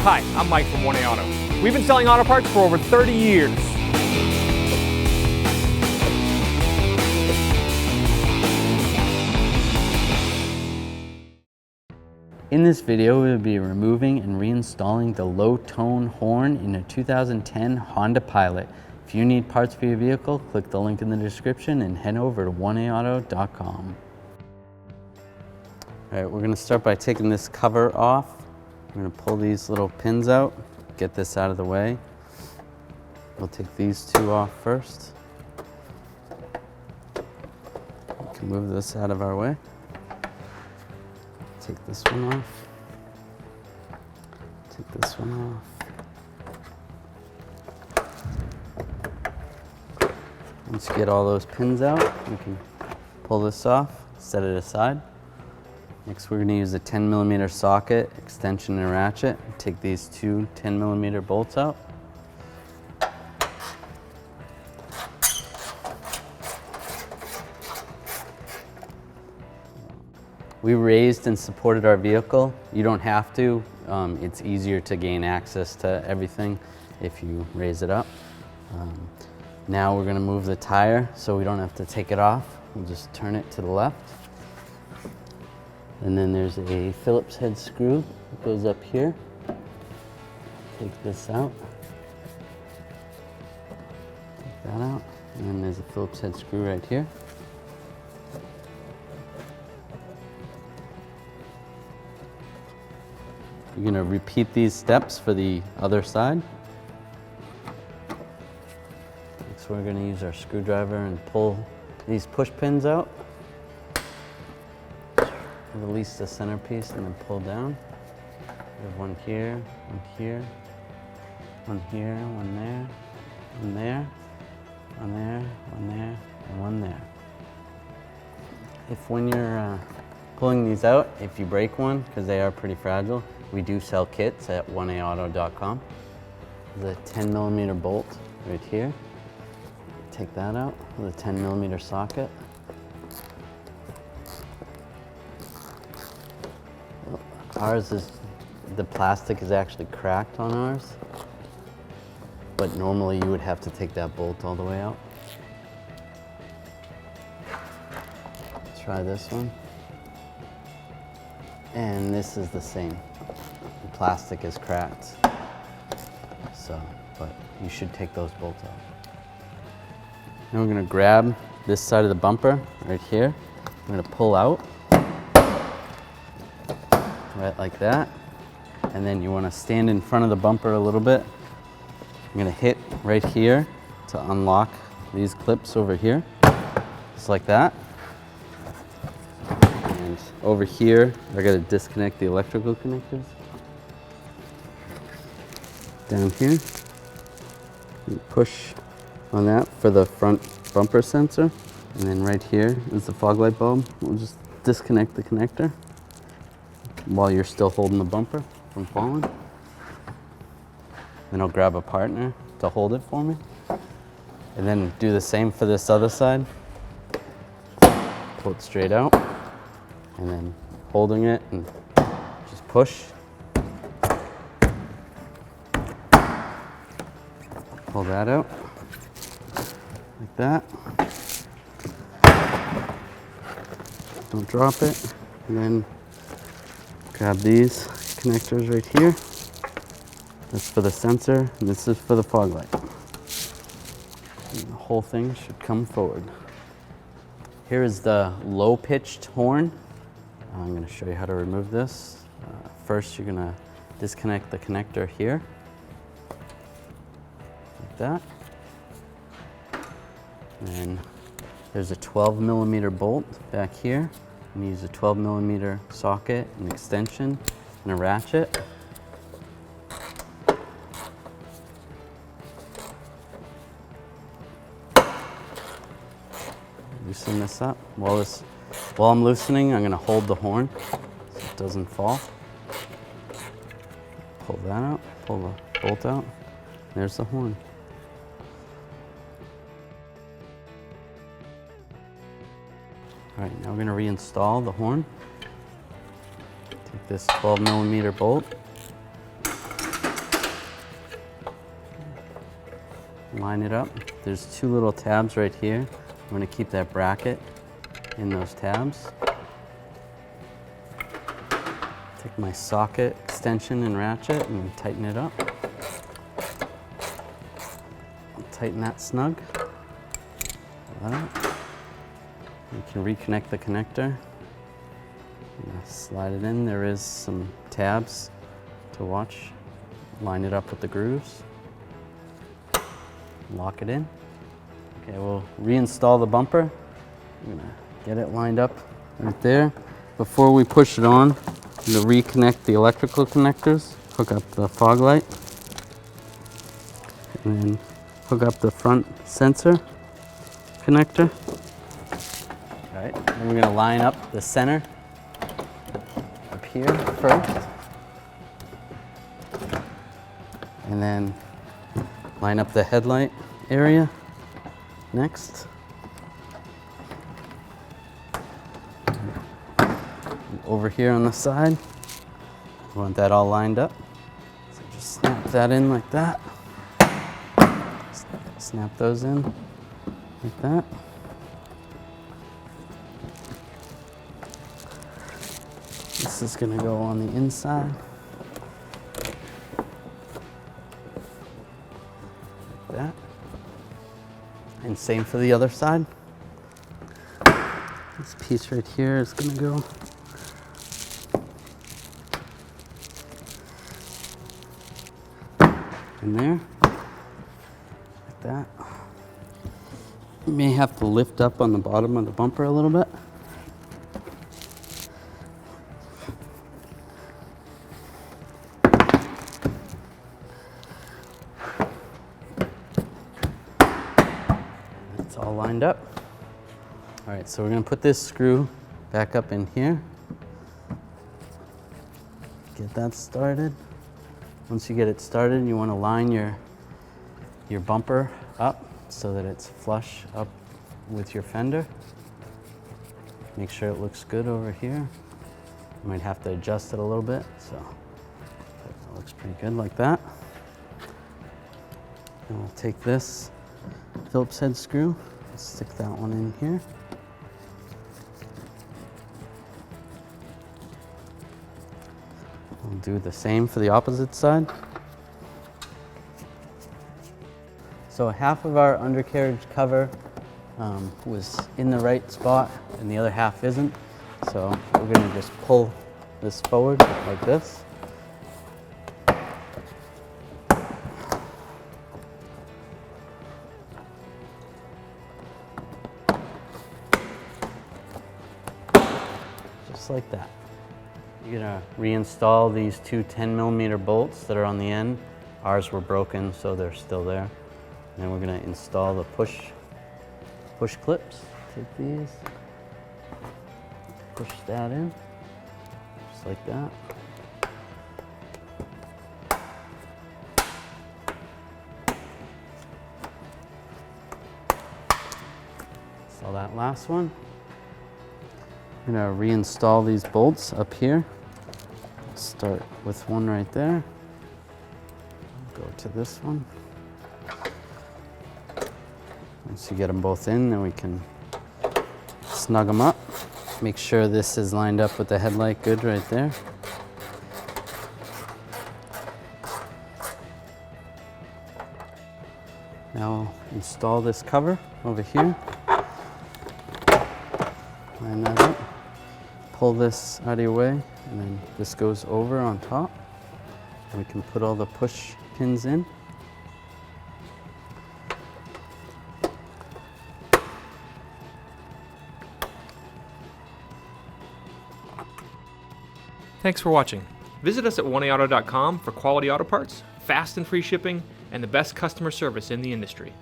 Hi, I'm Mike from 1A Auto. We've been selling auto parts for over 30 years. In this video, we will be removing and reinstalling the low-tone horn in a 2010 Honda Pilot. If you need parts for your vehicle, click the link in the description and head over to 1aauto.com. All right, we're gonna start by taking this cover off. I'm gonna pull these little pins out, get this out of the way. We'll take these two off first. We can move this out of our way. Take this one off. Take this one off. Once you get all those pins out, we can pull this off, set it aside. Next, we're going to use a 10mm socket, extension and ratchet. Take these two 10mm bolts out. We raised and supported our vehicle. You don't have to. It's easier to gain access to everything if you raise it up. Now we're going to move the tire so we don't have to take it off. We'll just turn it to the left. And then there's a Phillips head screw that goes up here. Take this out. Take that out. And then there's a Phillips head screw right here. You're going to repeat these steps for the other side. Next, we're going to use our screwdriver and pull these push pins out. Release the centerpiece and then pull down. We have one here, one here, one here, one there, one there, one there, one there, and one there. If when you're pulling these out, if you break one, because they are pretty fragile, we do sell kits at 1aauto.com. There's a 10mm bolt right here. Take that out with a 10mm socket. Ours is, the plastic is actually cracked on ours, but normally you would have to take that bolt all the way out. Try this one. And this is the same. The plastic is cracked. So, but you should take those bolts out. Now we're gonna grab this side of the bumper right here. We're gonna pull out. Right like that. And then you want to stand in front of the bumper a little bit. I'm going to hit right here to unlock these clips over here. Just like that. And over here, I got to disconnect the electrical connectors. Down here. You push on that for the front bumper sensor. And then right here is the fog light bulb. We'll just disconnect the connector while you're still holding the bumper from falling. Then I'll grab a partner to hold it for me. And then do the same for this other side. Pull it straight out. And then holding it and just push. Pull that out. Like that. Don't drop it. And then grab these connectors right here. That's for the sensor, and this is for the fog light. And the whole thing should come forward. Here is the low-pitched horn. I'm going to show you how to remove this. First, you're going to disconnect the connector here, like that. And then there's a 12mm bolt back here. And use a 12mm socket, an extension, and a ratchet. Loosen this up. While I'm loosening, I'm going to hold the horn so it doesn't fall. Pull that out, pull the bolt out. There's the horn. All right, now we're going to reinstall the horn. Take this 12mm bolt, line it up. There's two little tabs right here. I'm going to keep that bracket in those tabs. Take my socket extension and ratchet and tighten it up. Tighten that snug. Like that. You can reconnect the connector. Slide it in. There is some tabs to watch. Line it up with the grooves. Lock it in. Okay, we'll reinstall the bumper. I'm gonna get it lined up right there. Before we push it on, I'm gonna reconnect the electrical connectors, hook up the fog light, and then hook up the front sensor connector. All right, then we're gonna line up the center up here first. And then line up the headlight area next. And over here on the side, we want that all lined up. So just snap that in like that. Snap those in like that. This is going to go on the inside. Like that. And same for the other side. This piece right here is going to go in there. Like that. You may have to lift up on the bottom of the bumper a little bit. It's all lined up. All right, so we're going to put this screw back up in here. Get that started. Once you get it started, you want to line your bumper up so that it's flush up with your fender. Make sure it looks good over here. You might have to adjust it a little bit, so it looks pretty good like that. And we'll take this Phillips head screw, stick that one in here. We'll do the same for the opposite side. So half of our undercarriage cover was in the right spot and the other half isn't. So we're going to just pull this forward like this. Just like that. You're going to reinstall these two 10mm bolts that are on the end. Ours were broken, so they're still there. And then we're going to install the push clips. Take these, push that in, just like that. So that last one. I'm going to reinstall these bolts up here. Start with one right there. Go to this one. Once you get them both in, then we can snug them up. Make sure this is lined up with the headlight good right there. Now install this cover over here. Line that up. Pull this out of your way, and then this goes over on top. And we can put all the push pins in. Thanks for watching. Visit us at oneauto.com for quality auto parts, fast and free shipping, and the best customer service in the industry.